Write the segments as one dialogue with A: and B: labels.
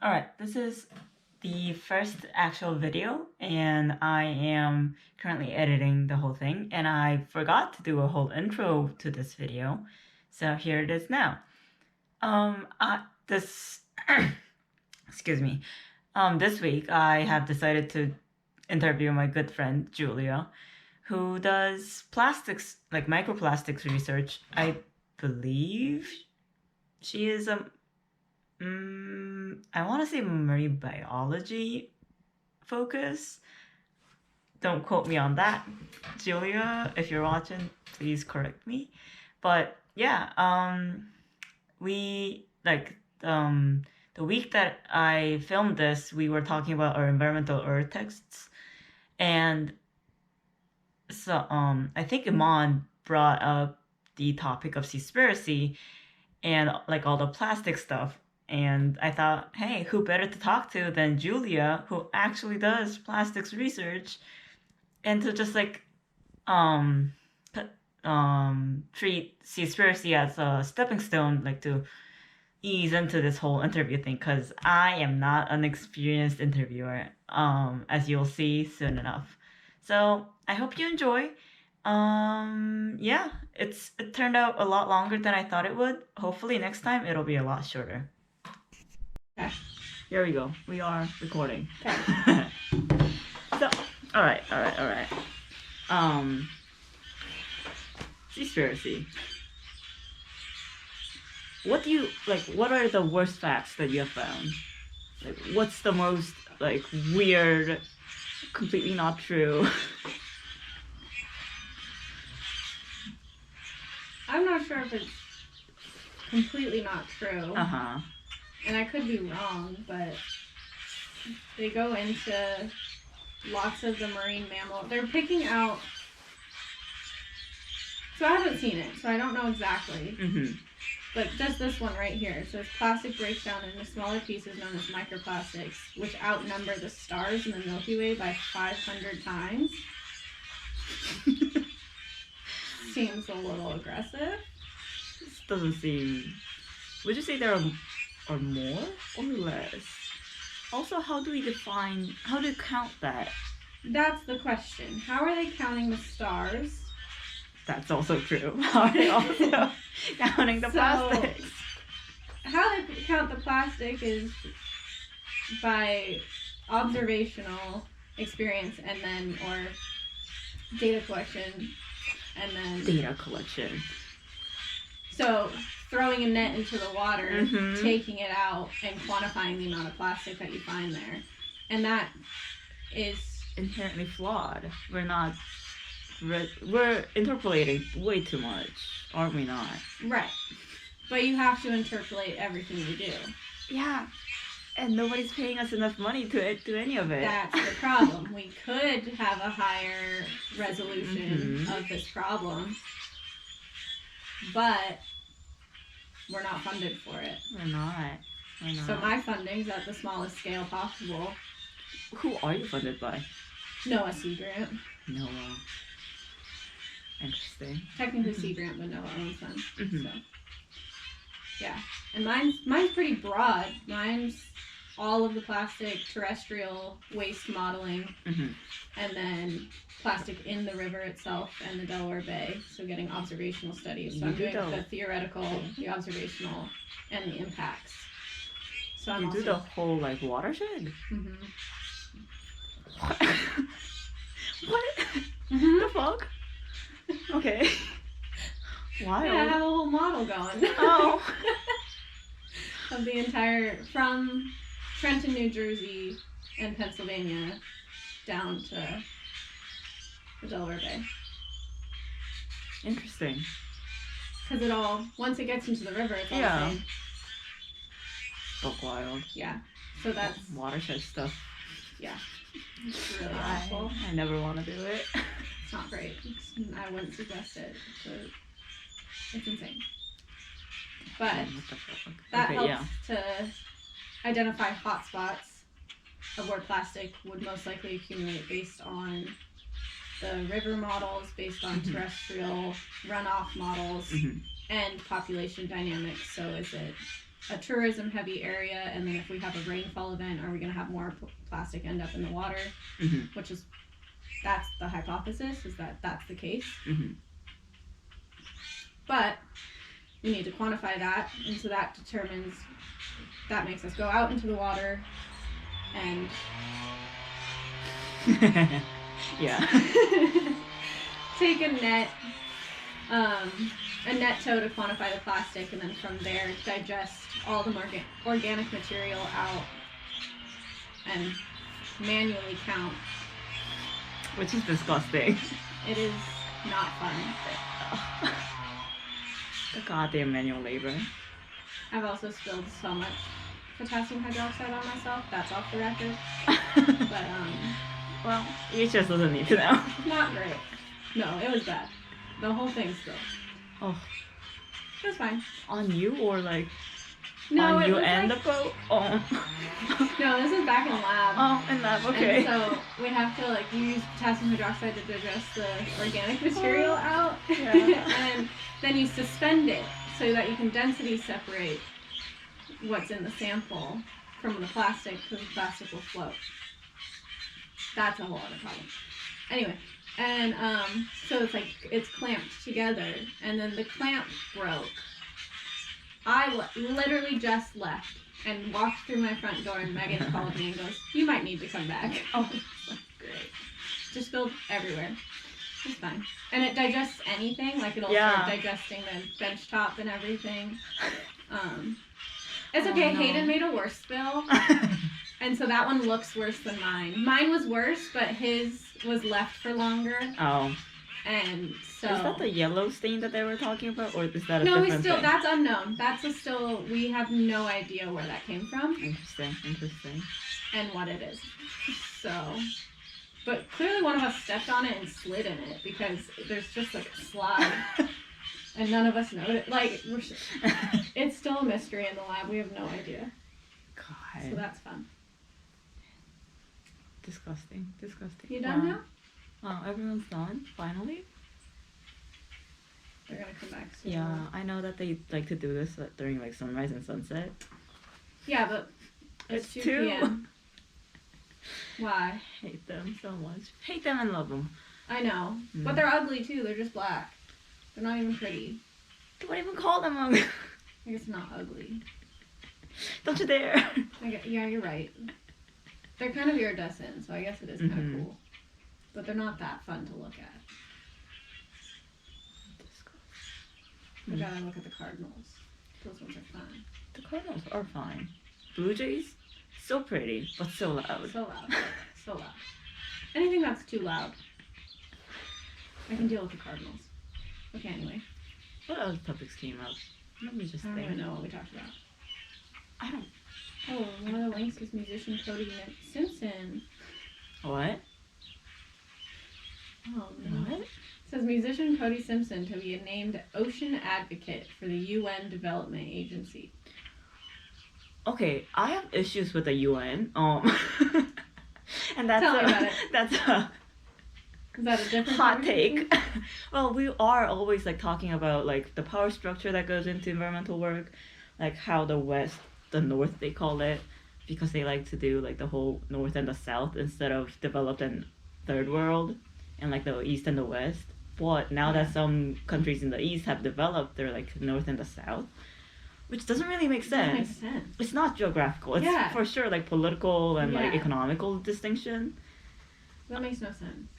A: Alright, this is the first actual video, and I am currently editing the whole thing, and I forgot to do a whole intro to this video, so here it is now. This, excuse me, this week I have decided to interview my good friend Julia, who does plastics, like microplastics research. I believe she is I want to say marine biology focus. Don't quote me on that, Julia. If you're watching, please correct me. But yeah, we the week that I filmed this, we were talking about our environmental earth texts, and so I think Iman brought up the topic of Seaspiracy and like all the plastic stuff. And I thought, hey, who better to talk to than Julia, who actually does plastics research, and to just like um treat Seaspiracy as a stepping stone, like to ease into this whole interview thing, because I am not an experienced interviewer, as you'll see soon enough. So I hope you enjoy. Yeah, it turned out a lot longer than I thought it would. Hopefully next time it'll be a lot shorter.
B: Okay.
A: Here we go. We are recording.
B: Okay.
A: So, all right. Seaspiracy. What do you like? What are the worst facts that you have found? Like, what's the most like weird, completely not true?
B: I'm not sure if it's completely not true,
A: Uh-huh.
B: and I could be wrong, but they go into lots of the marine mammal. They're picking out. So I haven't seen it, so I don't know exactly.
A: Mm-hmm.
B: But just this one right here. It says plastic breaks down into smaller pieces known as microplastics, which outnumber the stars in the Milky Way by 500 times. Seems a little aggressive.
A: This doesn't seem. Would you say there are more or less? Also, how do you count that?
B: That's the question. How are they counting the stars?
A: That's also true. How are they also counting the plastics?
B: How they count the plastic is by observational experience and then, or data collection, and then...
A: Data collection.
B: So, throwing a net into the water,
A: Mhm.
B: taking it out, and quantifying the amount of plastic that you find there. And that is...
A: Inherently flawed. We're interpolating way too much, aren't we not?
B: Right. But you have to interpolate everything you do.
A: Yeah. And nobody's paying us enough money to do any of it.
B: That's the problem. We could have a higher resolution of this problem, but we're not funded for it.
A: We're not.
B: So my funding's at the smallest scale possible.
A: Who are you funded by?
B: NOAA Sea Grant.
A: NOAA. Interesting.
B: Technically Sea Grant, but NOAA owns them.
A: Mhm.
B: So yeah. And mine's pretty broad. Mine's all of the plastic terrestrial waste modeling,
A: Mhm.
B: and then plastic in the river itself and the Delaware Bay. So getting observational studies. So I'm doing the theoretical, the observational, and the impacts. So I'm
A: do the whole like watershed?
B: Mhm.
A: What?
B: Mhm.
A: The fuck? Okay. Wild.
B: Yeah, I have a whole model going.
A: Oh.
B: Of the entire, from Trenton, New Jersey, and Pennsylvania down to the Delaware Bay.
A: Interesting.
B: Because it all, once it gets into the river, it's all the same.
A: Buck wild.
B: Yeah. So that's...
A: Watershed stuff.
B: Yeah. It's really awful.
A: I never want to do it.
B: It's not great. I wouldn't suggest it. It's insane. But
A: What the fuck?
B: that
A: Okay,
B: helps to identify hotspots of where plastic would most likely accumulate based on the river models, based on terrestrial runoff models,
A: Mhm.
B: and population dynamics. So is it a tourism heavy area, and then if we have a rainfall event, are we going to have more plastic end up in the water? Which is, that's the hypothesis, is that that's the case. But we need to quantify that, and so that makes us go out into the water and take a net tow to quantify the plastic, and then from there digest all the organic material out and manually count.
A: Which is disgusting.
B: It is not fun.
A: The goddamn manual labor.
B: I've also spilled so much potassium hydroxide on myself. That's off the record. But
A: well, you just doesn't need to know.
B: Not great. No, it was bad. The whole thing spilled.
A: Oh.
B: It was fine.
A: On you or like
B: no,
A: on you and the boat? Oh.
B: No, this is back in lab.
A: Oh, in lab, okay.
B: And so we have to like use potassium hydroxide to digest the organic material out. Yeah. And then you suspend it so that you can density separate what's in the sample from the plastic, because the plastic will float. That's a whole other problem. Anyway, and so it's like it's clamped together, and then the clamp broke. I literally just left and walked through my front door, and Megan called me and goes, "You might need to come back." Oh, great! Just spilled everywhere. It's fine, and it digests anything. Like it'll start digesting the bench top and everything. It's okay. No. Hayden made a worse spill. And so that one looks worse than mine. Mine was worse, but his was left for longer.
A: Oh.
B: And so...
A: Is that the yellow stain that they were talking about, or is that a
B: no,
A: different thing?
B: That's unknown. We have no idea where that came from.
A: Interesting.
B: And what it is. So... But clearly one of us stepped on it and slid in it, because there's just like a slide. And none of us noticed. Like, it's still a mystery in the lab. We have no idea.
A: God.
B: So that's fun.
A: Disgusting.
B: You done now?
A: Wow, everyone's done, finally.
B: They're gonna come back soon.
A: Yeah, I know that they like to do this during like sunrise and sunset.
B: Yeah, but it's 2 p.m. Why?
A: Hate them so much. Hate them and love them.
B: I know. But they're ugly too. They're just black. They're not even pretty.
A: Don't even call them ugly.
B: I guess not ugly.
A: Don't you dare.
B: Yeah, you're right. They're kind of iridescent, so I guess it is kind of cool. But they're not that fun to look at. We gotta look at the cardinals. Those ones are fun.
A: The cardinals are fine. Blue jays, so pretty, but so loud.
B: So loud. Anything that's too loud. I can deal with the cardinals. Okay, anyway.
A: What other topics came up? Let me just think.
B: I don't even know what we talked about.
A: I don't...
B: Oh, one of the links is musician Cody Simpson.
A: What?
B: Oh, no.
A: What?
B: It says musician Cody Simpson to be named Ocean Advocate for the UN Development Agency.
A: Okay, I have issues with the UN. And that's
B: Tell me about it.
A: That's a...
B: Is that a different
A: hot take? Well, we are always like talking about like the power structure that goes into environmental work, like how the North they call it, because they like to do like the whole North and the South instead of developed and third world, and like the East and the West. But now that some countries in the East have developed, they're like North and the South, which doesn't really make sense.
B: Doesn't make sense.
A: It's not geographical. It's for sure like political and like economical distinction.
B: That makes no sense.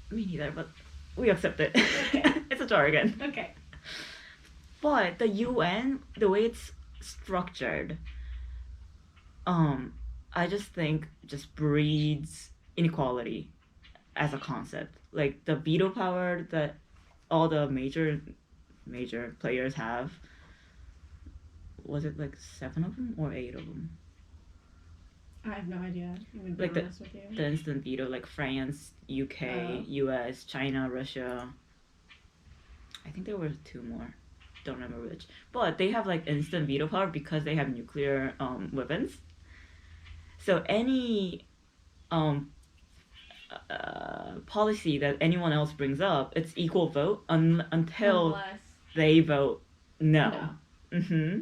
A: Me neither, but we accept it.
B: Okay.
A: It's a jargon.
B: Okay.
A: But the UN, the way it's structured, I just think just breeds inequality as a concept. Like the veto power that all the major players have. Was it like 7 of them or 8 of them?
B: I have no idea. I'm gonna be
A: like
B: honest with you.
A: The instant veto, like France, UK, US, China, Russia. I think there were 2 more. Don't remember which. But they have like instant veto power because they have nuclear weapons. So any policy that anyone else brings up, it's equal vote until they vote no. Mm-hmm.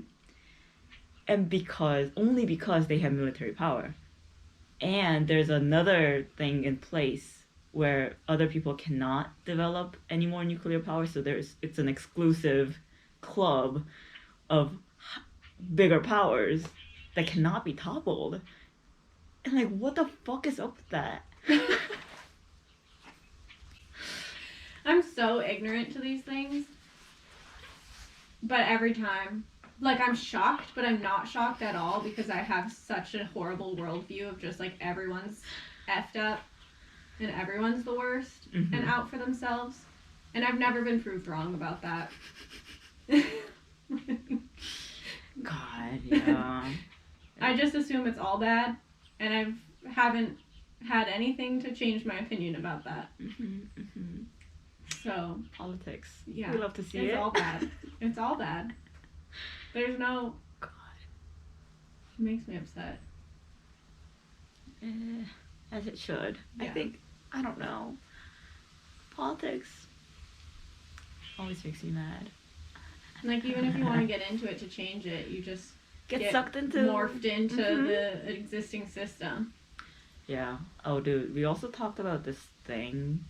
A: And only because they have military power. And there's another thing in place where other people cannot develop any more nuclear power, so it's an exclusive club of bigger powers that cannot be toppled. And like, what the fuck is up with that?
B: I'm so ignorant to these things. But every time, like, I'm shocked, but I'm not shocked at all because I have such a horrible worldview of just, like, everyone's effed up and everyone's the worst
A: Mm-hmm.
B: and out for themselves. And I've never been proved wrong about that.
A: God, yeah.
B: I just assume it's all bad, and I haven't had anything to change my opinion about that.
A: Mm-hmm, mm-hmm.
B: So
A: Politics.
B: yeah,
A: We love to see
B: it's
A: it.
B: all bad. It's all bad. There's no.
A: God.
B: It makes me upset.
A: As it should.
B: Yeah.
A: I don't know. Politics always makes me mad.
B: Like, even if you want to get into it to change it, you just
A: Get sucked into
B: morphed into
A: Mhm.
B: the existing system.
A: Yeah. Oh, dude. We also talked about this thing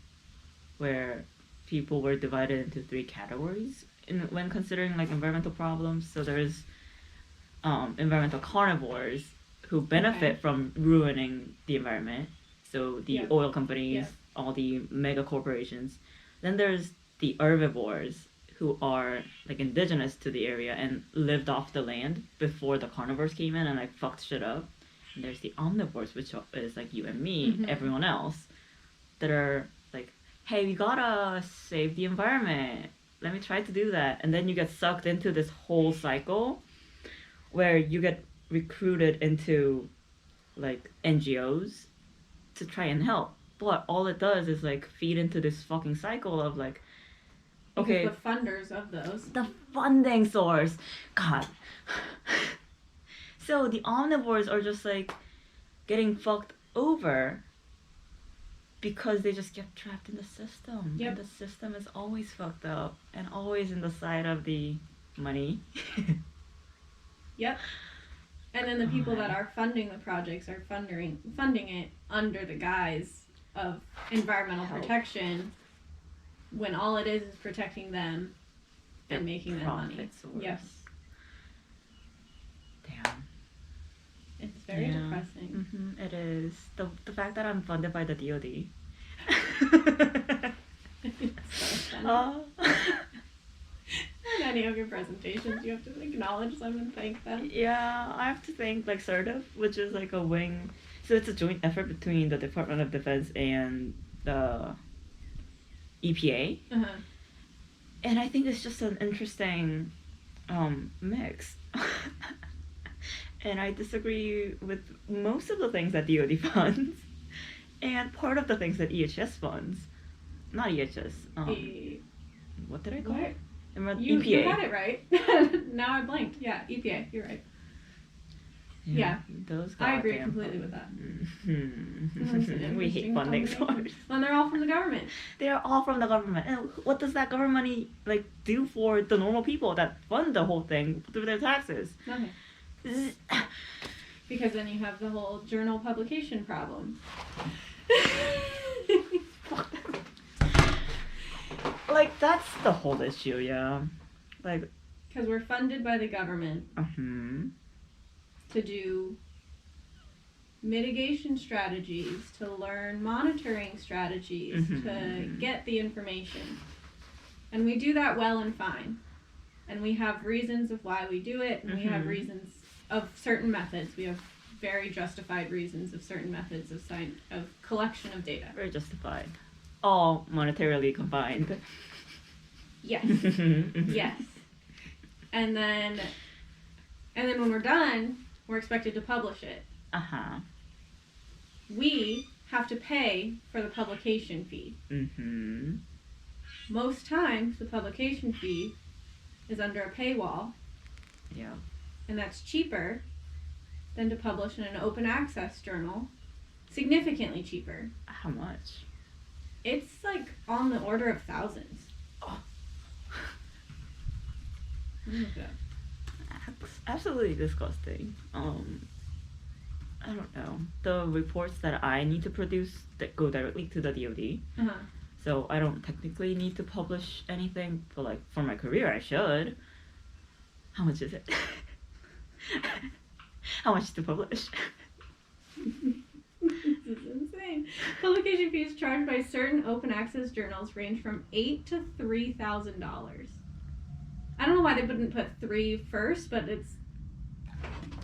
A: where people were divided into 3 categories when considering like environmental problems. So there's environmental carnivores who benefit from ruining the environment. So the
B: Yeah.
A: oil companies,
B: Yeah.
A: all the mega corporations. Then there's the herbivores who are like indigenous to the area and lived off the land before the carnivores came in and like fucked shit up. And there's the omnivores, which is like you and me,
B: Mhm.
A: everyone else, that are like, hey, we gotta save the environment. Let me try to do that. And then you get sucked into this whole cycle where you get recruited into like NGOs to try and help. But all it does is like feed into this fucking cycle of like, okay,
B: Because the funders of those.
A: the funding source. God. So the omnivores are just like getting fucked over because they just get trapped in the system.
B: Yep.
A: And the system is always fucked up and always in the side of the money.
B: Yep. And then the people that are funding the projects are funding it under the guise of environmental
A: Help.
B: protection, when all it is protecting them
A: Their
B: and making them money.
A: profit source.
B: Yes.
A: Damn.
B: It's very depressing.
A: Mm-hmm, it is. The fact that I'm funded by the DoD.
B: It's so funny.
A: Oh.
B: In any of your presentations, you have to acknowledge them and thank them.
A: Yeah, I have to thank like SERDF, which is like a wing. So it's a joint effort between the Department of Defense and the EPA.
B: Uh-huh.
A: And I think it's just an interesting mix. And I disagree with most of the things that DoD funds, and part of the things that EHS funds. Not EHS. What did I call it?
B: You
A: EPA.
B: had it right. Now I blanked. Yeah, EPA. You're right. Yeah.
A: Those
B: I agree
A: goddamn
B: completely with that.
A: Mhm. We hate funding sources.
B: When they're all from the government.
A: They are all from the government. And what does that government money like do for the normal people that fund the whole thing through their taxes?
B: Nothing. Because then you have the whole journal publication problem.
A: Like, that's the whole issue, yeah. Like,
B: Because we're funded by the government to do mitigation strategies, to learn monitoring strategies, to get the information. And we do that well and fine. And we have reasons of why we do it, and we have reasons of certain methods. We have very justified reasons of certain methods of collection of data.
A: very justified. All monetarily combined.
B: Yes. Yes. And then when we're done, we're expected to publish it.
A: Uh-huh.
B: We have to pay for the publication fee.
A: Mm-hmm.
B: Most times, the publication fee is under a paywall,
A: Yeah.
B: and that's cheaper than to publish in an open access journal. Significantly cheaper.
A: How much?
B: It's like on the order of thousands.
A: Oh.
B: Look it up.
A: absolutely disgusting. I don't know. The reports that I need to produce that go directly to the DoD.
B: Uh-huh.
A: So I don't technically need to publish anything, but like for my career, I should. How much is it? How much to publish?
B: This is insane. Publication fees charged by certain open access journals range from $8,000 to $3,000. I don't know why they wouldn't put 3 first, but it's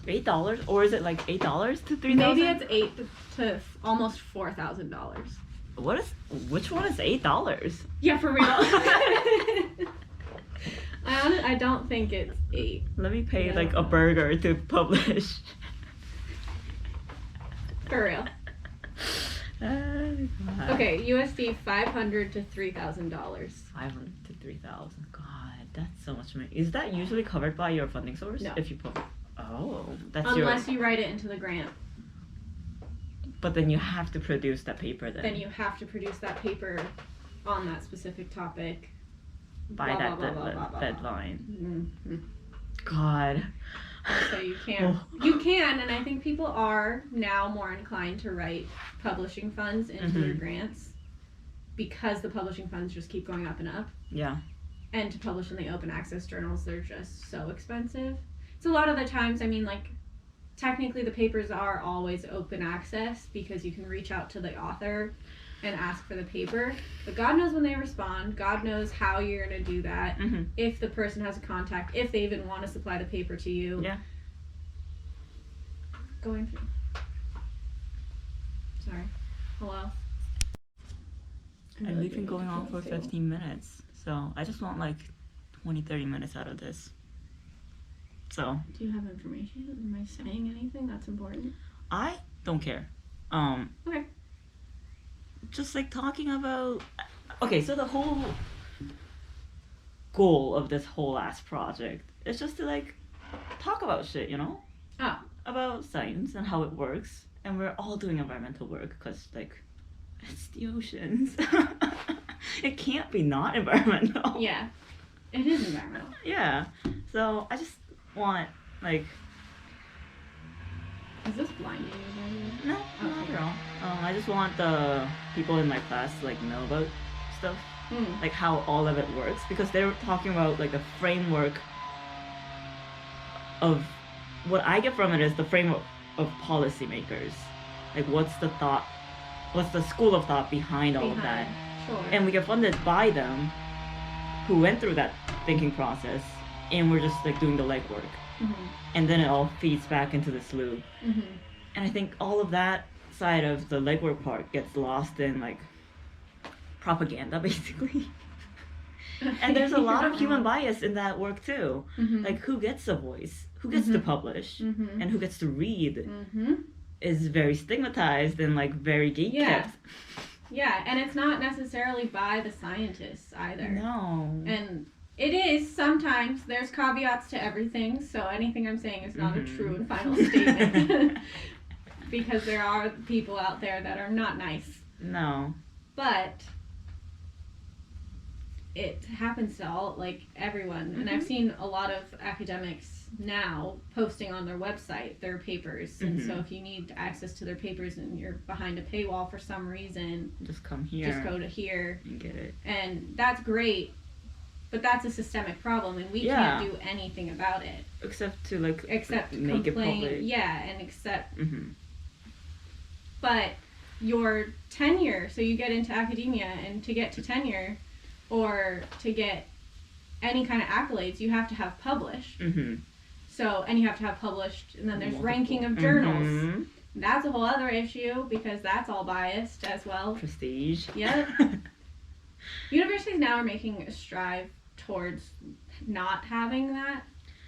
A: $8, or is it like $8 to $3,000?
B: maybe it's $8,000 to almost $4,000.
A: Which one is $8?
B: Yeah, for real. I don't think it's 8.
A: Let me pay
B: Yeah.
A: like a burger to publish.
B: For real.
A: God.
B: Okay, USD $500 to $3,000.
A: 500 to 3,000. God, that's so much money. Is that usually covered by your funding source?
B: No.
A: If you put. Oh, that's
B: Unless you write it into the grant.
A: But then you have to produce that paper then.
B: Then you have to produce that paper on that specific topic.
A: By
B: blah,
A: that
B: blah, blah, blah, blah,
A: deadline.
B: Mm-hmm.
A: God.
B: So you can. You can, and I think people are now more inclined to write publishing funds into their grants because the publishing funds just keep going up and up.
A: Yeah.
B: And to publish in the open access journals, they're just so expensive. So a lot of the times, I mean, like, technically the papers are always open access because you can reach out to the author and ask for the paper. But God knows when they respond. God knows how you're going to do that.
A: Mm-hmm.
B: If the person has a contact, if they even want to supply the paper to you.
A: Yeah.
B: Going through. Sorry. Hello?
A: And we've been going on for 15 minutes. So I just want like 20, 30 minutes out of this. So.
B: Do you have information? Am I saying anything that's important?
A: I don't care.
B: Okay.
A: Just like talking about. Okay, so the whole goal of this whole last project is just to like talk about shit, you know?
B: Oh.
A: About science and how it works. And we're all doing environmental work because like it's the oceans. It can't be not environmental.
B: Yeah. It is environmental.
A: Yeah. So I just want like.
B: Is this blinding you?
A: No, not at all. I just want the people in my class to like know about stuff, like how all of it works, because they're talking about like the framework of what I get from it is the framework of policymakers. Like what's the thought, what's the school of thought behind all of that,
B: Sure.
A: and we get funded by them, who went through that thinking process, and we're just like doing the legwork. And then it all feeds back into this loop. And I think all of that side of the legwork part gets lost in like propaganda, basically. And there's a lot of human bias in that work too. Like who gets a voice, who gets to publish, and who gets to read is very stigmatized and like very gatekept.
B: Yeah, and it's not necessarily by the scientists either.
A: No.
B: And it is sometimes. There's caveats to everything, so anything I'm saying is not a true and final statement. Because there are people out there that are not nice.
A: No.
B: But it happens to all, like, everyone. And I've seen a lot of academics now posting on their website their papers. And so if you need access to their papers and you're behind a paywall for some reason,
A: just come here.
B: Just go to here.
A: And get it.
B: And that's great. But that's a systemic problem, and we can't do anything about it.
A: Except to, like,
B: complain.
A: make it public.
B: Yeah, and accept. But your tenure, so you get into academia, and to get to tenure, or to get any kind of accolades, you have to have published. So, and you have to have published, and then there's ranking of journals. That's a whole other issue, because that's all biased as well.
A: Prestige.
B: Yep. Universities now are making a strive towards not having that,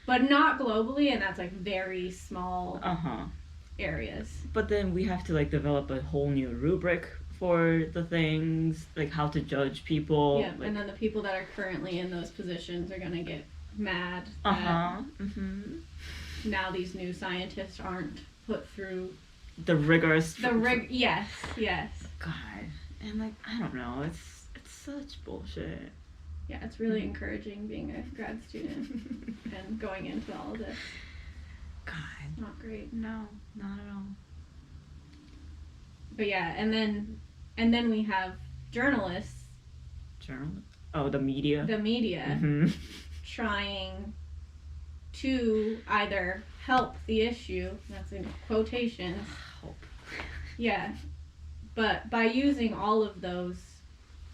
B: but not globally, and that's like very small areas.
A: But then we have to like develop a whole new rubric for the things, like how to judge people.
B: Yeah,
A: like,
B: and then the people that are currently in those positions are gonna get mad that now these new scientists aren't put through
A: the rigorous.
B: Yes.
A: God, and like I don't know, it's such bullshit.
B: Yeah, it's really encouraging being a grad student. and going into all of this.
A: God.
B: Not great.
A: No, not at all.
B: But yeah, and then we have journalists.
A: Oh, the media.
B: The media trying to either help the issue, that's in quotations.
A: Help.
B: Yeah. But by using all of those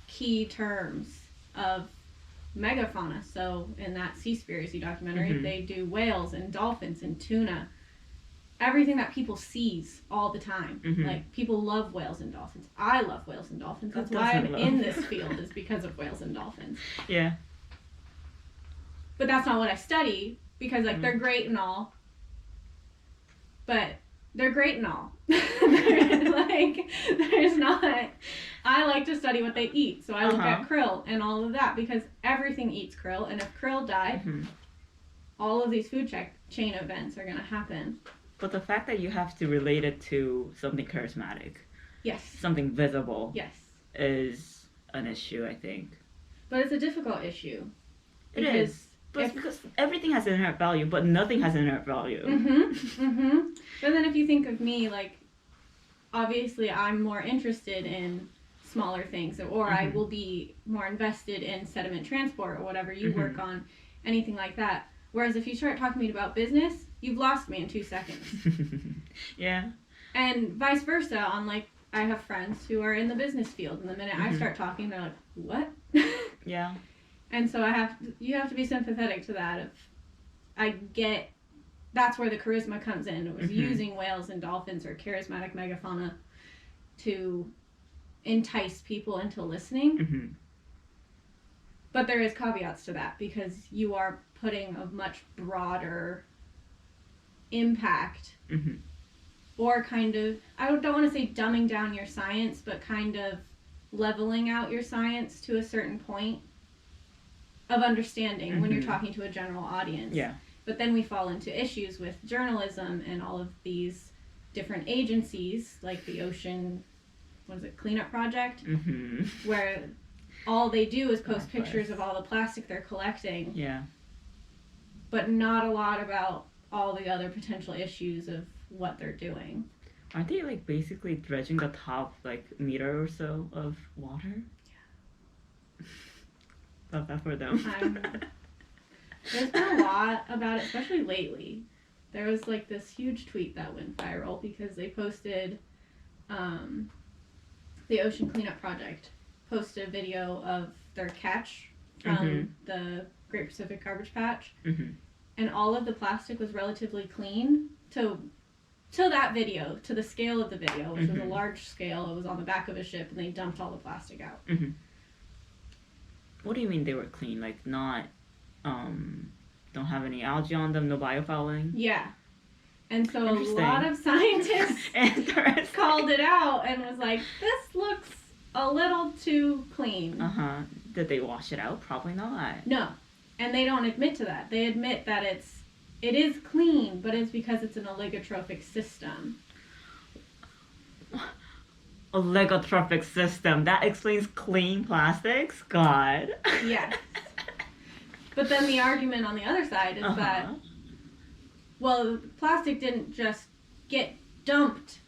B: key terms of megafauna, so in that Seaspiracy documentary, they do whales and dolphins and tuna. Everything that people sees all the time. Like, people love whales and dolphins. I love whales and dolphins. That's why I'm in this field, is because of whales and dolphins.
A: Yeah.
B: But that's not what I study, because, like, they're great and all. But they're great and all. Like, there's not... I like to study what they eat, so I look at krill and all of that, because everything eats krill, and if krill die, all of these food chain events are going to happen.
A: But the fact that you have to relate it to something charismatic,
B: yes,
A: something visible,
B: yes,
A: is an issue, I think.
B: But it's a difficult issue.
A: It is. But it's because everything has inherent value, but nothing has inherent value.
B: But then if you think of me, like, obviously I'm more interested in smaller things, or I will be more invested in sediment transport or whatever you work on, anything like that. Whereas if you start talking to me about business, you've lost me in 2 seconds.
A: Yeah.
B: And vice versa, on, like, I have friends who are in the business field, and the minute I start talking, they're like, what?
A: Yeah.
B: And so you have to be sympathetic to that. If I get, that's where the charisma comes in. It was using whales and dolphins or charismatic megafauna to entice people into listening. But there is caveats to that, because you are putting a much broader impact, or kind of, I don't want to say dumbing down your science, but kind of leveling out your science to a certain point of understanding when you're talking to a general audience.
A: Yeah.
B: But then we fall into issues with journalism and all of these different agencies, like the Ocean, Cleanup Project, where all they do is post pictures of all the plastic they're collecting.
A: Yeah.
B: But not a lot about all the other potential issues of what they're doing.
A: Aren't they, like, basically dredging the top, like, meter or so of water? Yeah. Love that for them.
B: There's been a lot about it, especially lately. There was, like, this huge tweet that went viral because they posted, the Ocean Cleanup Project posted a video of their catch from the Great Pacific Garbage Patch, and all of the plastic was relatively clean to that video, to the scale of the video, which was a large scale. It was on the back of a ship, and they dumped all the plastic out.
A: What do you mean they were clean? Like, not, don't have any algae on them, no biofouling?
B: Yeah. And so a lot of scientists called it out and was like, this looks a little too clean.
A: Did they wash it out? Probably not.
B: No. And they don't admit to that. They admit that it is clean, but it's because it's an oligotrophic system.
A: Oligotrophic system. That explains clean plastics? God.
B: Yes. But then the argument on the other side is that, well, plastic didn't just get dumped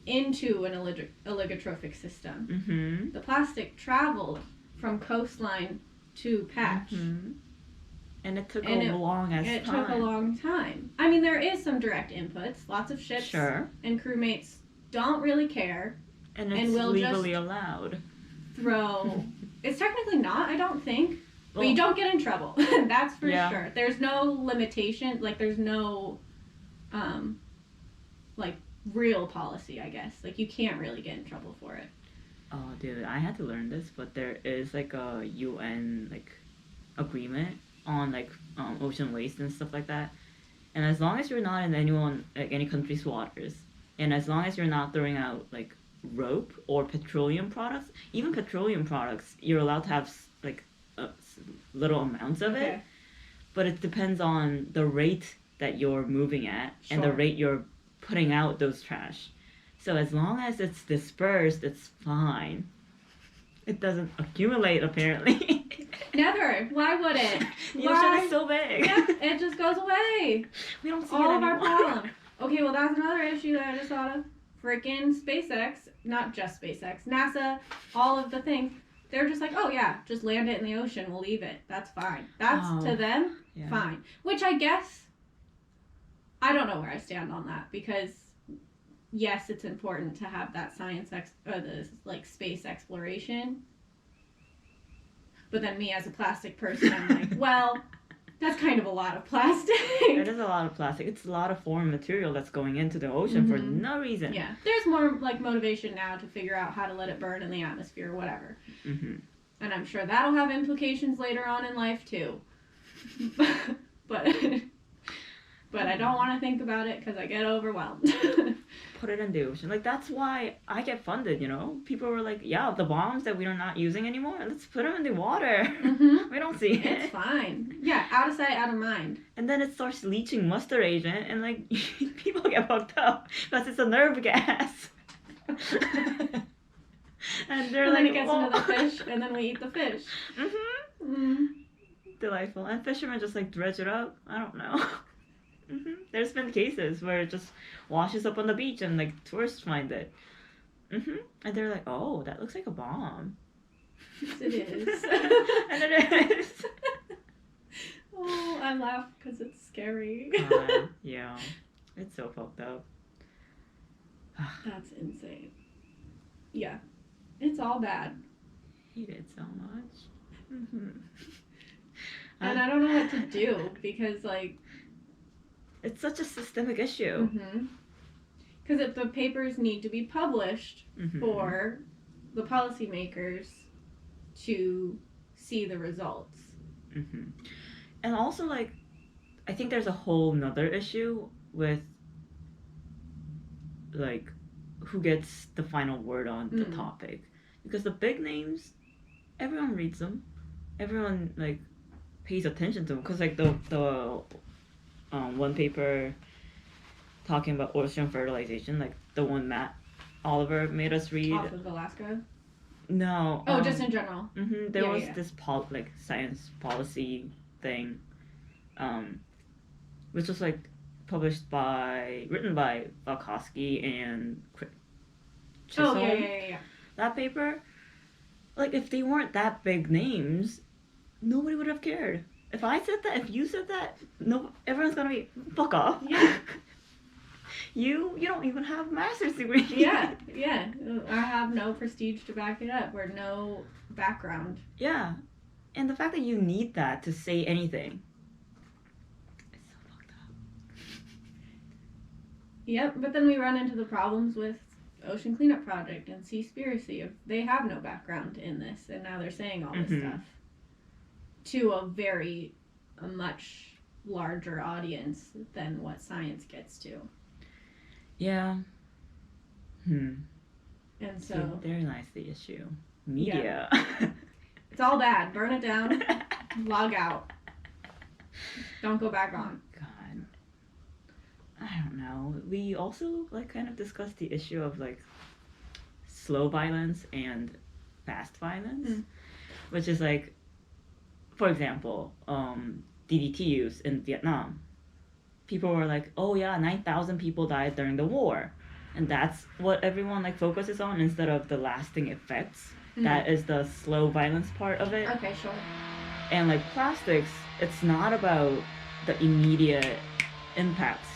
B: into an oligotrophic system. The plastic traveled from coastline to patch.
A: And it took a long
B: time. I mean, there is some direct inputs. Lots of ships and crewmates don't really care.
A: And it's legally allowed.
B: It's technically not, I don't think. But you don't get in trouble. That's for sure. There's no limitation. Like, there's no, like, real policy, I guess. Like, you can't really get in trouble for it.
A: Oh, dude, I had to learn this, but there is, like, a UN, like, agreement on, like, ocean waste and stuff like that. And as long as you're not in any country's waters, and as long as you're not throwing out, like, rope or petroleum products, even petroleum products, you're allowed to have, like, little amounts of it. But it depends on the rate that you're moving at and the rate you're putting out those trash. So as long as it's dispersed, it's fine. It doesn't accumulate, apparently.
B: Never. Why would it?
A: The ocean is so big.
B: Yeah, it just goes away.
A: We don't see
B: all
A: it
B: of our
A: anymore.
B: problem. Okay, well that's another issue that I just thought of. Freaking SpaceX, not just SpaceX, NASA, all of the things. They're just like, oh yeah, just land it in the ocean. We'll leave it. That's fine. That's to them fine. Which I guess I don't know where I stand on that because yes, it's important to have that or the like space exploration. But then me as a plastic person, I'm like, well, that's kind of a lot of plastic.
A: It is a lot of plastic. It's a lot of foreign material that's going into the ocean for no reason.
B: Yeah. There's more like motivation now to figure out how to let it burn in the atmosphere or whatever.
A: Mm-hmm.
B: And I'm sure that'll have implications later on in life too. but I don't want to think about it because I get overwhelmed.
A: Put it in the ocean. Like, that's why I get funded, you know? People were like, yeah, the bombs that we are not using anymore, let's put them in the water.
B: Mm-hmm.
A: We don't see it.
B: It's fine. Yeah, out of sight, out of mind.
A: And then it starts leaching mustard agent, and, like, people get fucked up because it's a nerve gas. And they're
B: and
A: like,
B: then it gets into the fish, and then we eat the fish.
A: Mm-hmm.
B: Mm.
A: Delightful. And fishermen just, like, dredge it up. I don't know. Mm-hmm. There's been cases where it just washes up on the beach and like tourists find it. Mm-hmm. And they're like, oh, that looks like a bomb.
B: Yes, it is.
A: And it is.
B: Oh, I laugh because it's scary.
A: Yeah. It's so fucked up.
B: That's insane. Yeah. It's all bad.
A: Hate it so much. Mm-hmm.
B: And I don't know what to do because, like,
A: it's such a systemic issue.
B: Because if the papers need to be published for the policymakers to see the results.
A: And also, like, I think there's a whole nother issue with, like, who gets the final word on the topic. Because the big names, everyone reads them. Everyone, like, pays attention to them. Because, like, the one paper talking about ocean fertilization, like the one Matt Oliver made us read.
B: Off of Alaska?
A: No.
B: Oh, just in general.
A: There was this like science policy thing, which was like written by Valkowski and Chisholm.
B: Oh, yeah.
A: That paper, like if they weren't that big names, nobody would have cared. If I said that, if you said that, no, everyone's gonna be, fuck off.
B: Yeah.
A: You don't even have a master's degree.
B: Yeah. I have no prestige to back it up or no background.
A: Yeah. And the fact that you need that to say anything. It's so fucked up.
B: Yep, but then we run into the problems with Ocean Cleanup Project and Seaspiracy. They have no background in this, and now they're saying all this stuff to a much larger audience than what science gets to.
A: Yeah.
B: And so
A: therein lies the issue. Media.
B: Yeah. It's all bad. Burn it down. Log out. Don't go back on.
A: God. I don't know. We also like kind of discussed the issue of like slow violence and fast violence, which is like, for example, DDT use in Vietnam. People were like, oh yeah, 9,000 people died during the war. And that's what everyone like focuses on instead of the lasting effects. That is the slow violence part of it.
B: Okay, sure.
A: And like plastics, it's not about the immediate impacts.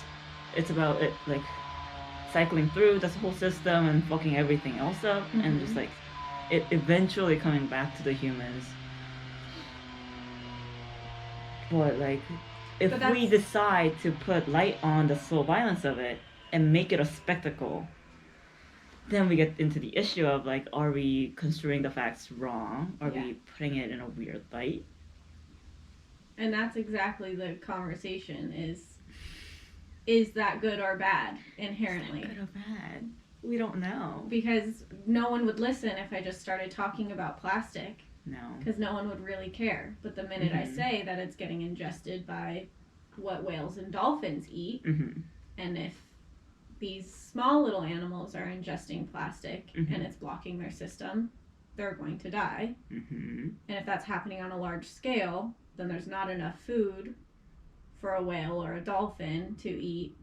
A: It's about it like cycling through this whole system and fucking everything else up and just like it eventually coming back to the humans. But like if we decide to put light on the slow violence of it and make it a spectacle, then we get into the issue of like, are we construing the facts wrong? Are we putting it in a weird light?
B: And that's exactly the conversation is that good or bad inherently?
A: Is that good or bad? We don't know.
B: Because no one would listen if I just started talking about plastic.
A: No.
B: Because no one would really care. But the minute I say that it's getting ingested by what whales and dolphins eat, and if these small little animals are ingesting plastic and it's blocking their system, they're going to die.
A: Mm-hmm.
B: And if that's happening on a large scale, then there's not enough food for a whale or a dolphin to eat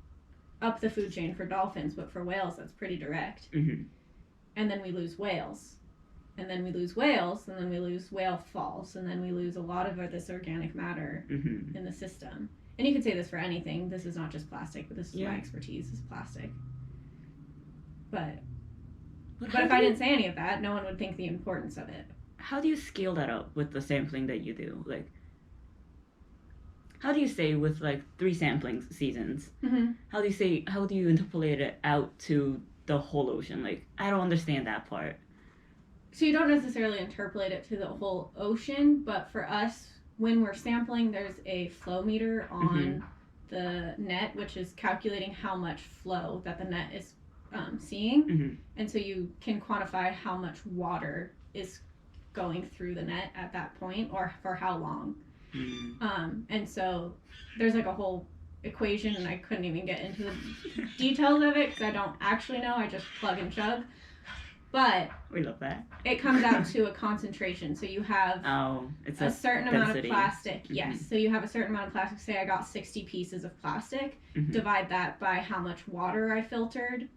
B: up the food chain for dolphins, but for whales, that's pretty direct.
A: Mm-hmm.
B: And then we lose whales. And then we lose whales, and then we lose whale falls, and then we lose a lot of this organic matter
A: Mm-hmm.
B: in the system. And you could say this for anything. This is not just plastic, but this is
A: Yeah.
B: my expertise is plastic. But
A: But
B: if I didn't say any of that, no one would think the importance of it.
A: How do you scale that up with the sampling that you do? Like, how do you say with like 3 sampling seasons?
B: Mm-hmm.
A: How do you interpolate it out to the whole ocean? Like, I don't understand that part.
B: So you don't necessarily interpolate it to the whole ocean, but for us, when we're sampling, there's a flow meter on the net, which is calculating how much flow that the net is seeing.
A: Mm-hmm.
B: And so you can quantify how much water is going through the net at that point or for how long.
A: Mm-hmm.
B: And so there's like a whole equation, and I couldn't even get into the details of it because I don't actually know. I just plug and chug. But
A: We love that.
B: it comes out to a concentration. So you have
A: It's
B: a certain amount of
A: density.
B: plastic. Yes. So you have a certain amount of plastic. Say I got 60 pieces of plastic.
A: Mhm.
B: Divide that by how much water I filtered.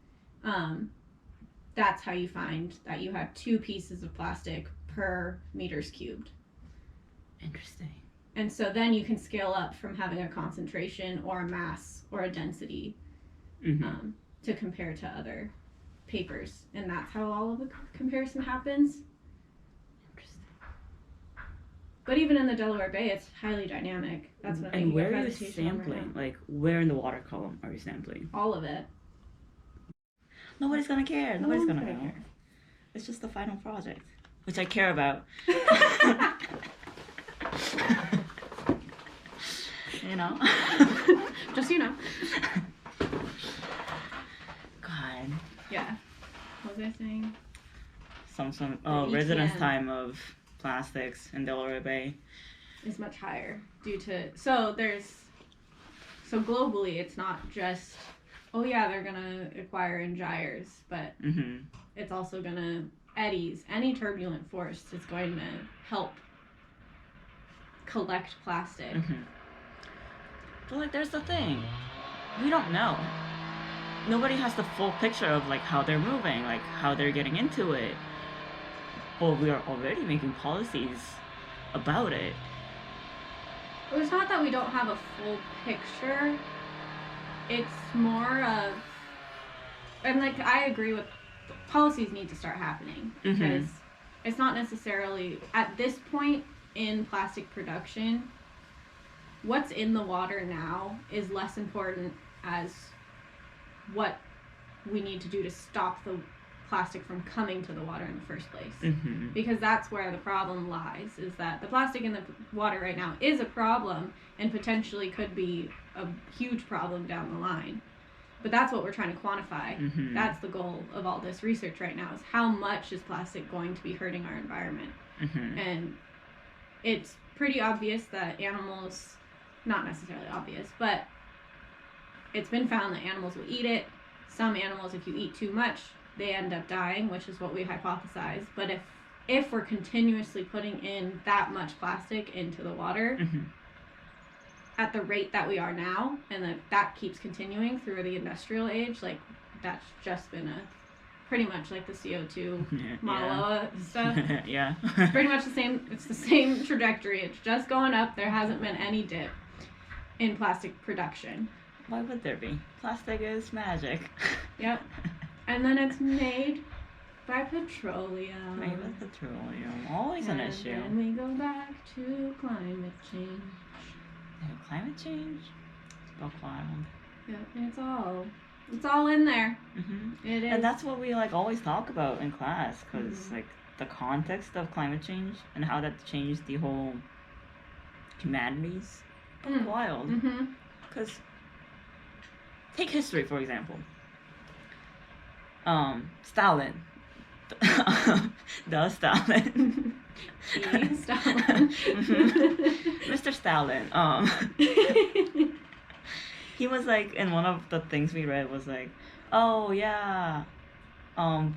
B: That's how you find that you have 2 pieces of plastic per meters cubed.
A: Interesting.
B: And so then you can scale up from having a concentration or a mass or a density
A: Mm-hmm.
B: to compare to other papers. And that's how all of the comparison happens.
A: Interesting.
B: But even in the Delaware Bay, it's highly dynamic. That's what I'm
A: And
B: making a
A: where are you
B: presentation on right
A: sampling?
B: now.
A: Like, where in the water column are you sampling?
B: All of it.
A: Nobody's gonna care. Nobody's
B: one's
A: gonna
B: gonna
A: care. It's just the final project, which I care about. You know?
B: Just so you know.
A: God.
B: Yeah. What was I saying?
A: Residence
B: ETN.
A: time of plastics in Delaware Bay.
B: Is much higher due to so globally it's not just they're gonna acquire in gyres, but
A: Mm-hmm.
B: it's also gonna eddies. Any turbulent force is going to help collect plastic.
A: Mm-hmm. But like, there's the thing. We don't know. Nobody has the full picture of like how they're moving, like how they're getting into it. But we are already making policies about it.
B: Well, it's not that we don't have a full picture. It's more of, and like I agree with, policies need to start happening because it's not necessarily at this point in plastic production. What's in the water now is less important as what we need to do to stop the plastic from coming to the water in the first place.
A: Mm-hmm.
B: Because that's where the problem lies, is that the plastic in the water right now is a problem and potentially could be a huge problem down the line. But that's what we're trying to quantify.
A: Mm-hmm.
B: That's the goal of all this research right now, is how much is plastic going to be hurting our environment.
A: Mm-hmm.
B: And it's pretty obvious that animals, not necessarily obvious, but it's been found that animals will eat it. Some animals, if you eat too much, they end up dying, which is what we hypothesize. But if we're continuously putting in that much plastic into the water
A: Mm-hmm.
B: at the rate that we are now, and that keeps continuing through the industrial age, like that's just been pretty much like the CO2 Mauna Loa stuff.
A: Yeah.
B: Pretty much the same. It's the same trajectory. It's just going up. There hasn't been any dip in plastic production.
A: Why would there be? Plastic is magic.
B: Yep. And then it's made by petroleum.
A: Made with petroleum. Always an issue.
B: And then we go back to climate change.
A: Climate change? It's buck wild.
B: Yep. And it's all in there.
A: Mm-hmm.
B: It is.
A: And that's what we like always talk about in class, because
B: Mhm.
A: like the context of climate change and how that changed the whole humanities. Buck wild.
B: Mm-hmm.
A: Because take history, for example. Stalin. The Stalin.
B: Stalin.
A: Mr. Stalin. He was like, in one of the things we read was like, oh yeah,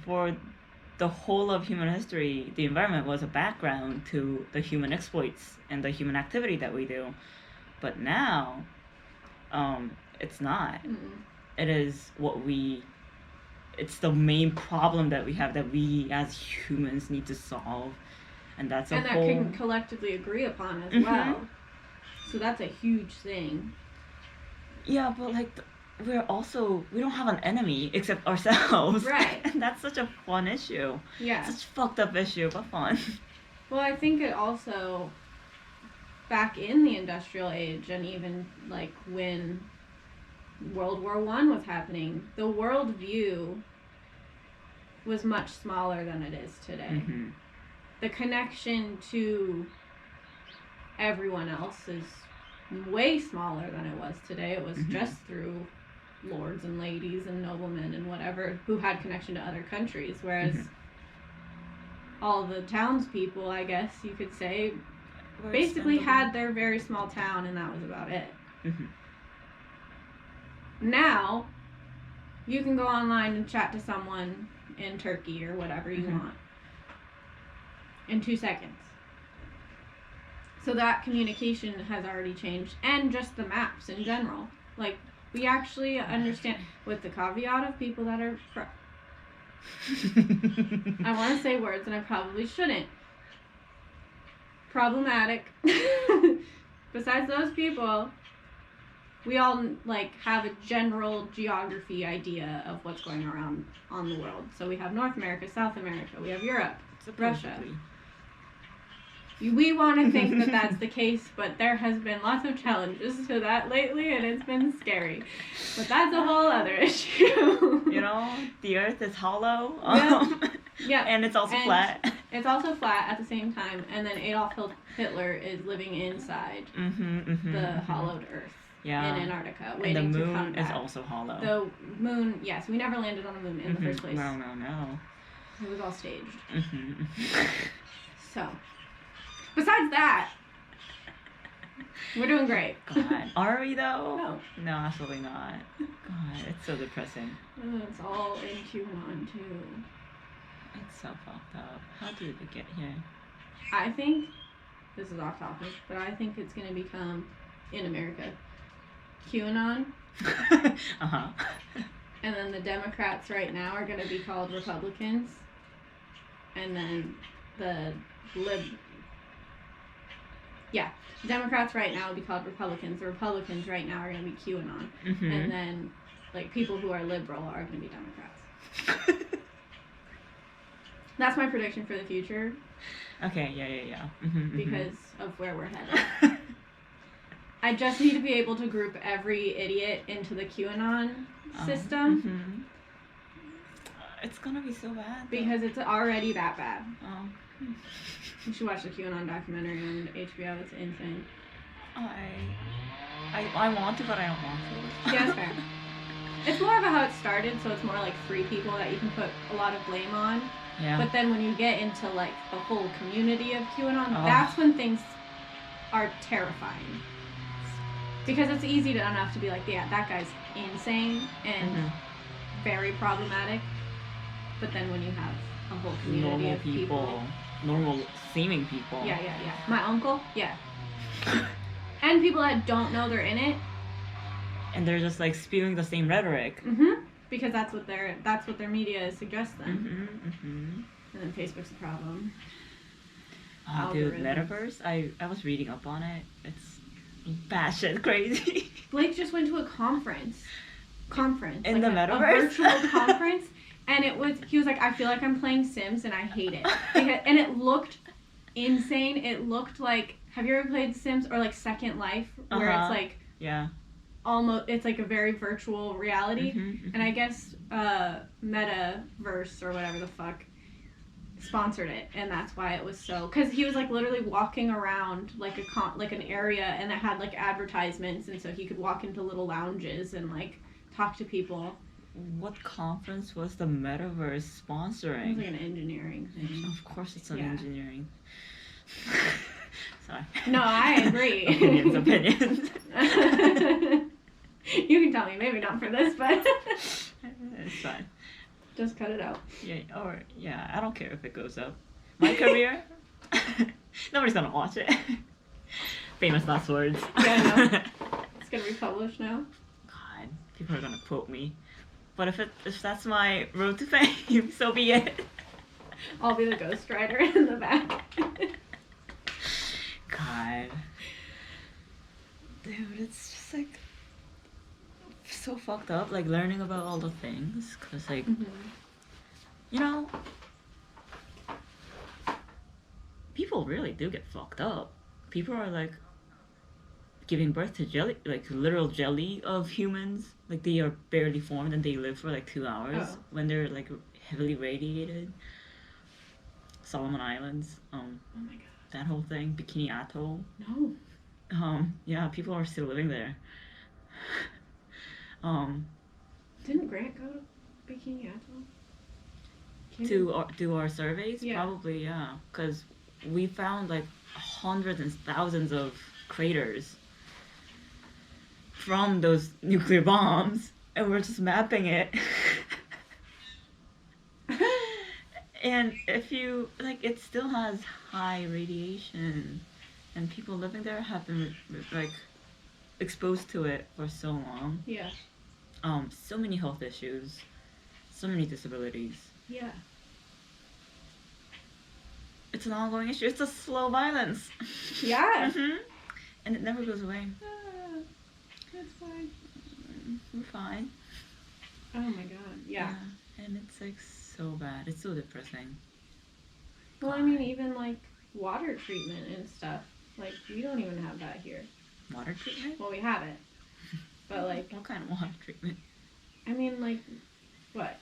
A: for the whole of human history, the environment was a background to the human exploits and the human activity that we do. But now, it's not. It is it's the main problem that we have, that we as humans need to solve. And that's
B: and that can collectively agree upon as well. So that's a huge thing.
A: Yeah, but like we don't have an enemy except ourselves.
B: Right.
A: And that's such a fun issue.
B: Yeah.
A: Such a fucked up issue, but fun.
B: Well, I think it also, back in the industrial age, and even like when World War I was happening, the worldview was much smaller than it is today. The connection to everyone else is way smaller than it was today. It was just through lords and ladies and noblemen and whatever who had connection to other countries, whereas all the townspeople, I guess you could say, basically had their very small town, and that was about it. Now, you can go online and chat to someone in Turkey or whatever you want in 2 seconds. So that communication has already changed, and just the maps in general. Like, we actually understand, with the caveat of people that are I want to say words and I probably shouldn't. Problematic. Besides those people, we all like have a general geography idea of what's going around on the world. So we have North America, South America, we have Europe, Russia. We want to think that that's the case, but there has been lots of challenges to that lately, and it's been scary. But that's a whole other issue.
A: You know, the Earth is hollow.
B: Yeah.
A: And it's also flat.
B: It's also flat at the same time, and then Adolf Hitler is living inside the hollowed Earth in Antarctica, waiting to come back.
A: And the moon is also hollow.
B: The moon, yes, we never landed on the moon in the first place.
A: No.
B: It was all staged. So, besides that, we're doing great.
A: God, are we though?
B: No.
A: No, absolutely not. God, it's so depressing.
B: It's all in QAnon too.
A: It's so fucked up. How did we get here?
B: I think, this is off topic, but I think it's going to become, in America, QAnon. And then the Democrats right now are going to be called Republicans. And then the Democrats right now will be called Republicans. The Republicans right now are going to be QAnon. And then, like, people who are liberal are going to be Democrats. That's my prediction for the future.
A: Okay, yeah.
B: Because of where we're headed. I just need to be able to group every idiot into the QAnon system.
A: It's gonna be so bad.
B: Because it's already that bad. You should watch the QAnon documentary on HBO. It's insane.
A: I want to, but I don't want to.
B: Yeah, it's fair. It's more about how it started, so it's more like 3 people that you can put a lot of blame on.
A: Yeah.
B: But then when you get into like the whole community of QAnon, that's when things are terrifying. Because it's easy enough to be like, yeah, that guy's insane and very problematic. But then when you have a whole community of people,
A: normal seeming people.
B: Yeah. My uncle, yeah. And people that don't know they're in it.
A: And they're just like spewing the same rhetoric.
B: Because that's what their media suggests them. And then Facebook's a problem.
A: Dude, metaverse? I was reading up on it. It's batshit crazy.
B: Blake just went to a conference.
A: In the metaverse?
B: A virtual conference. And he was like, I feel like I'm playing Sims and I hate it. And it looked insane. It looked like, have you ever played Sims or like Second Life? Where it's like, almost, it's like a very virtual reality. And I guess Metaverse or whatever the fuck sponsored it, and that's why it was so, because he was like literally walking around like an area, and it had like advertisements, and so he could walk into little lounges and like talk to people.
A: What conference was the Metaverse sponsoring?
B: It was like an engineering thing.
A: Of course it's an engineering. Sorry.
B: No, I agree.
A: Opinions.
B: You can tell me, maybe not for this, but
A: it's fine.
B: Just cut it out.
A: Yeah, or yeah, I don't care if it goes up. My career, nobody's gonna watch it. Famous last words.
B: Yeah, I know. It's gonna be published now.
A: God, people are gonna quote me. But if that's my road to fame, so be it.
B: I'll be the ghostwriter in the back.
A: God. Dude, it's just like so fucked up, like learning about all the things. Cause like, you know, people really do get fucked up. People are like giving birth to jelly, like literal jelly of humans. Like they are barely formed and they live for like 2 hours when they're like heavily radiated. Solomon Islands,
B: oh my god,
A: that whole thing, Bikini Atoll.
B: No.
A: Yeah, people are still living there.
B: Didn't Grant go to Bikini Atoll?
A: To do our surveys?
B: Yeah.
A: Probably, yeah. Because we found like hundreds and thousands of craters from those nuclear bombs, and we're just mapping it. And if you, like, it still has high radiation, and people living there have been, like, exposed to it for so long.
B: Yeah.
A: So many health issues, so many disabilities.
B: Yeah.
A: It's an ongoing issue. It's a slow violence.
B: Yeah.
A: And it never goes away.
B: That's fine.
A: We're fine.
B: Oh my god. Yeah.
A: And it's like so bad. It's so depressing.
B: Well, I mean, even like water treatment and stuff. Like, we don't even have that here.
A: Water treatment?
B: Well, we have it. But like,
A: what kind of water treatment?
B: I mean, like, what?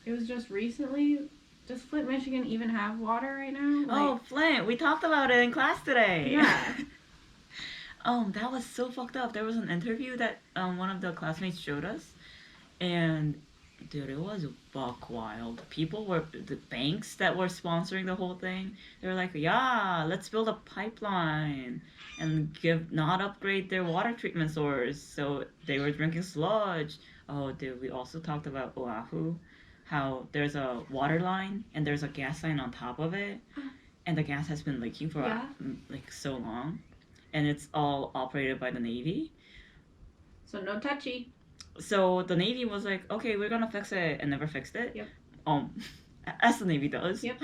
B: It was just recently. Does Flint, Michigan even have water right now?
A: Oh, Flint. We talked about it in class today.
B: Yeah.
A: That was so fucked up. There was an interview that one of the classmates showed us, and dude, it was buck wild. People were, the banks that were sponsoring the whole thing, they were like, yeah, let's build a pipeline and not upgrade their water treatment source. So they were drinking sludge. Oh, dude, we also talked about Oahu, how there's a water line and there's a gas line on top of it, and the gas has been leaking for like so long, and it's all operated by the Navy.
B: So no touchy.
A: So the Navy was like, okay, we're gonna fix it, and never fixed it.
B: Yep.
A: As the Navy does.
B: Yep.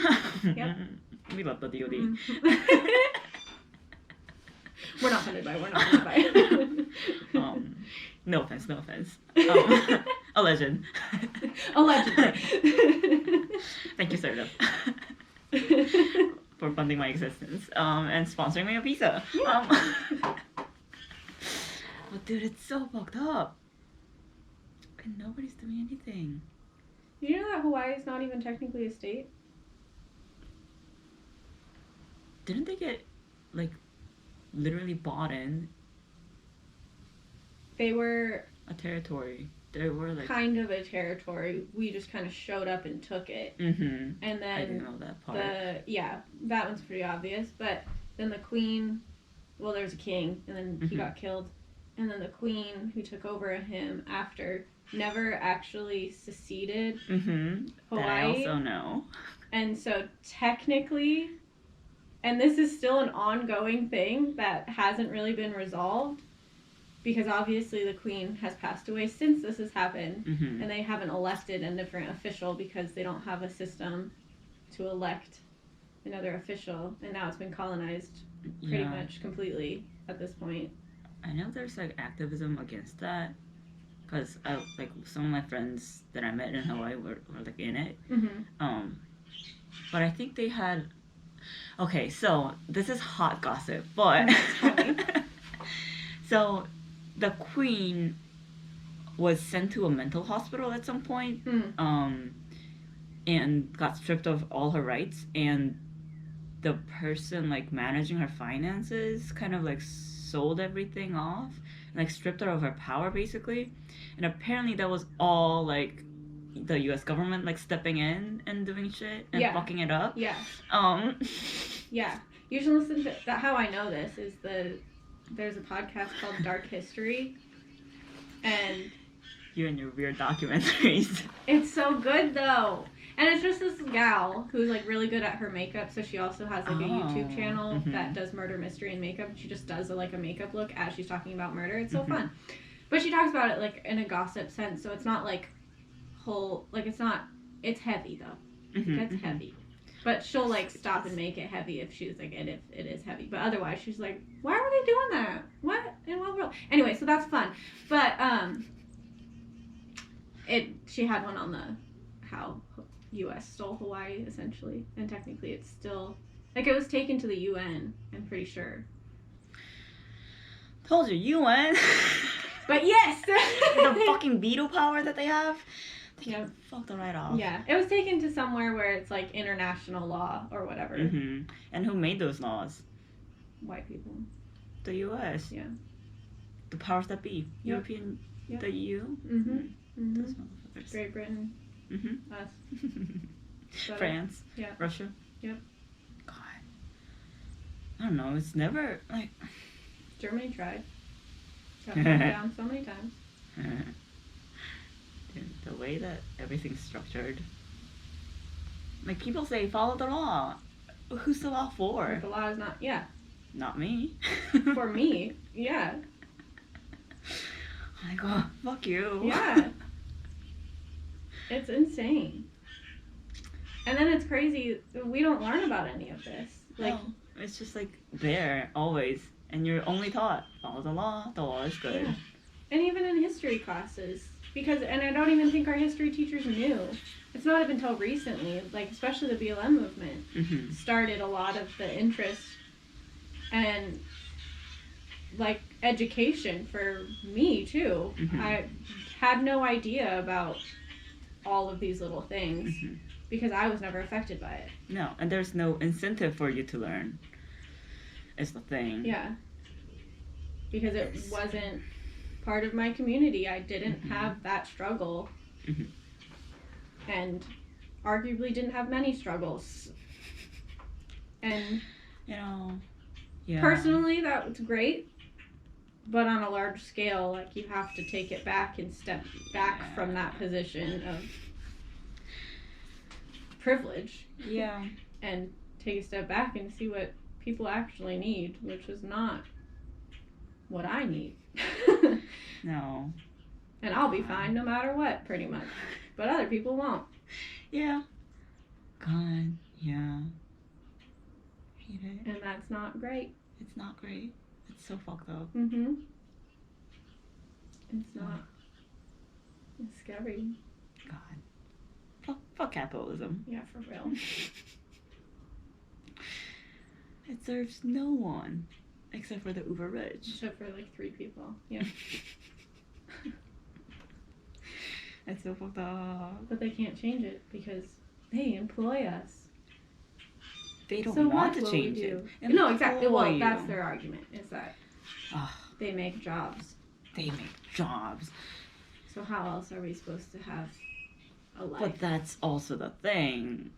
B: Yep.
A: We love the DoD.
B: We're not funded by.
A: No offense. A legend.
B: Allegedly.
A: Thank you, Serta, for funding my existence and sponsoring me a visa. But dude, it's so fucked up. And nobody's doing anything.
B: Did you know that Hawaii is not even technically a state?
A: Didn't they get, like, literally bought in?
B: They were
A: a territory. They were like
B: kind of a territory. We just kind of showed up and took it.
A: And
B: then
A: I didn't know that part.
B: That one's pretty obvious. But then the queen, well, there's a king, and then he got killed, and then the queen who took over him after never actually seceded Hawaii.
A: That I also know.
B: And so technically, and this is still an ongoing thing that hasn't really been resolved, because obviously the queen has passed away since this has happened, and they haven't elected a different official because they don't have a system to elect another official, and now it's been colonized pretty much completely at this point.
A: I know there's like activism against that, because like some of my friends that I met in Hawaii were like in it. But I think they had. Okay, so this is hot gossip, but so the queen was sent to a mental hospital at some point, and got stripped of all her rights, and the person like managing her finances kind of like sold everything off and like stripped her of her power basically, and apparently that was all like the US government like stepping in and doing shit and fucking it up.
B: You should listen to that. How I know this is there's a podcast called Dark History, and
A: You and your weird documentaries.
B: It's so good though. And it's just this gal who's like really good at her makeup, so she also has like a YouTube channel that does murder mystery and makeup. She just does like a makeup look as she's talking about murder. It's so fun. But she talks about it like in a gossip sense, so it's not like it's heavy though. It's heavy. But she'll like stop and make it heavy if she's like if it is heavy. But otherwise she's like, why are they doing that? What in what world? Anyway, so that's fun. But she had one on the how US stole Hawaii essentially, and technically it's still like it was taken to the UN, I'm pretty sure.
A: Told you, UN.
B: But yes,
A: the fucking veto power that they have. They
B: Yep.
A: can fuck them right off.
B: Yeah, it was taken to somewhere where it's like international law or whatever.
A: And who made those laws?
B: White people.
A: The US.
B: Yeah.
A: The powers that be.
B: Yep.
A: European.
B: Yep.
A: The EU. Those motherfuckers.
B: Great Britain. Us.
A: France.
B: Yeah.
A: Russia.
B: Yep.
A: God. I don't know. It's never like.
B: Germany tried. Got knocked down so many times.
A: Dude, the way that everything's structured. Like people say, follow the law. Who's the law for?
B: The law is not. Yeah.
A: Not me.
B: For me. Yeah.
A: I'm like, oh, fuck you.
B: Yeah. It's insane. And then it's crazy. We don't learn about any of this. Like,
A: no, it's just like there always, and you're only taught follow the law. The law is good.
B: yeah. And even in history classes, and I don't even think our history teachers knew. It's not even until recently, like especially the BLM movement started a lot of the interest and like education for me too. I had no idea about all of these little things because I was never affected by it.
A: No, and there's no incentive for you to learn. It's the thing.
B: Yeah. Because it wasn't part of my community. I didn't have that struggle. And arguably didn't have many struggles. And
A: you know, yeah.
B: Personally, that was great. But on a large scale, like you have to take it back and step back from that position of privilege.
A: Yeah.
B: And take a step back and see what people actually need, which is not what I need.
A: No.
B: And I'll be fine no matter what, pretty much. But other people won't.
A: Yeah. God, yeah. Hate it.
B: And that's not great.
A: It's not great. It's so fucked up.
B: It's not. It's scary.
A: God. Fuck capitalism.
B: Yeah, for real.
A: It serves no one. Except for the uber rich.
B: Except for like 3 people. Yeah.
A: It's so fucked up.
B: But they can't change it because they employ us.
A: They don't
B: So
A: want
B: what
A: to
B: will
A: change
B: we do?
A: it.
B: No, exactly. Well,
A: Employ
B: that's
A: you.
B: their argument, is that they make jobs.
A: They make jobs.
B: So how else are we supposed to have a life?
A: But that's also the thing.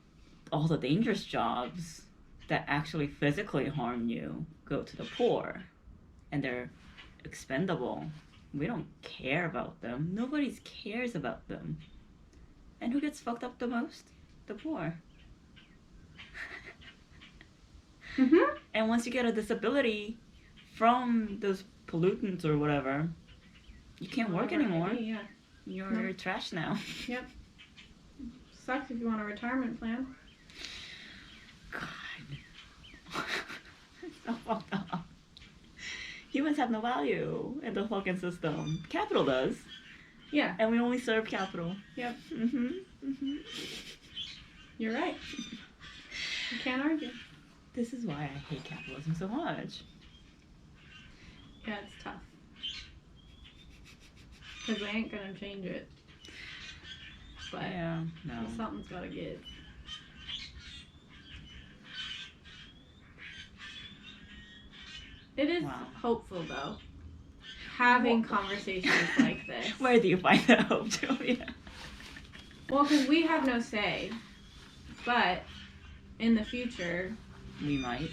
A: All the dangerous jobs that actually physically harm you go to the poor. And they're expendable. We don't care about them. Nobody cares about them. And who gets fucked up the most? The poor. And once you get a disability from those pollutants or whatever, you can't work anymore.
B: Yeah.
A: You're trash now.
B: Yep. Sucks if you want a retirement plan.
A: God. It's so fucked up. Humans have no value in the fucking system. Capital does.
B: Yeah.
A: And we only serve capital.
B: Yep. You're right. You can't argue.
A: This is why I hate capitalism so much.
B: Yeah, it's tough. Because they ain't gonna change it. But
A: yeah, no.
B: Something's gotta give. It is hopeful though. Having conversations like this.
A: Where do you find that hope, Julia?
B: Well, because we have no say. But in the future,
A: we might.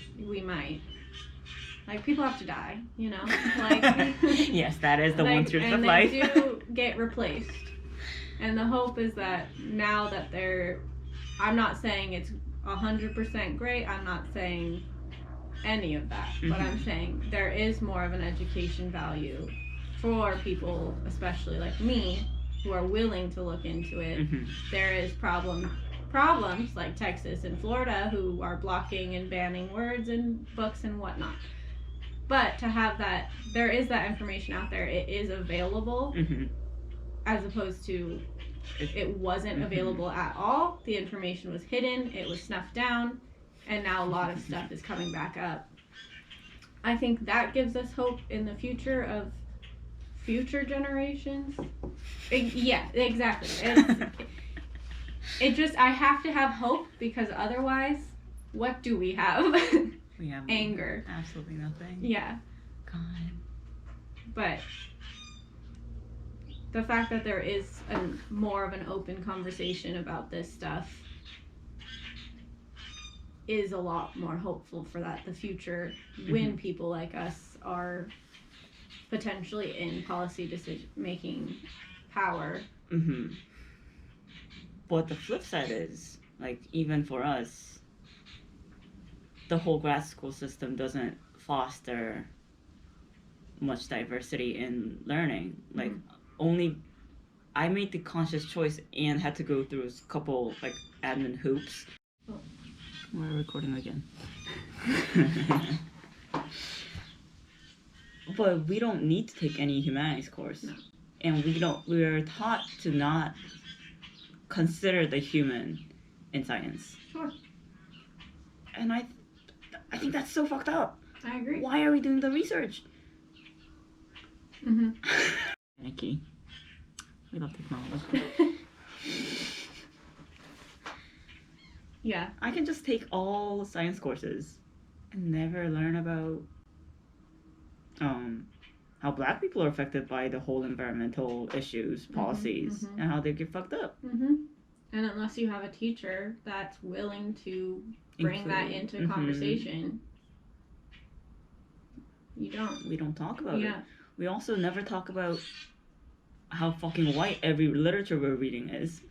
B: Like, people have to die, you know? Like,
A: yes, that is the one truth of
B: and
A: life.
B: they do get replaced. And the hope is that now that I'm not saying it's 100% great, I'm not saying any of that, but I'm saying there is more of an education value for people, especially like me, who are willing to look into it. There is problems like Texas and Florida, who are blocking and banning words and books and whatnot. But to have that, there is that information out there. It is available, as opposed to it wasn't available at all. The information was hidden. It was snuffed down, and now a lot of stuff is coming back up. I think that gives us hope in the future of future generations. Yeah, exactly. It just, I have to have hope, because otherwise, what do we have?
A: We have
B: anger.
A: Absolutely nothing.
B: Yeah.
A: God.
B: But the fact that there is more of an open conversation about this stuff is a lot more hopeful for that the future, when people like us are potentially in policy decision making power.
A: But the flip side is, like, even for us, the whole grad school system doesn't foster much diversity in learning. Like, only I made the conscious choice and had to go through a couple, like, admin hoops. We're recording again. But we don't need to take any humanities course.
B: No.
A: And we're taught to not consider the human in science.
B: Sure.
A: And I think that's so fucked up.
B: I agree.
A: Why are we doing the research? Nikki. We love technology.
B: Yeah.
A: I can just take all science courses and never learn about how black people are affected by the whole environmental issues, policies, and how they get fucked up.
B: And unless you have a teacher that's willing to bring that into conversation, we don't talk about it.
A: We also never talk about how fucking white every literature we're reading is.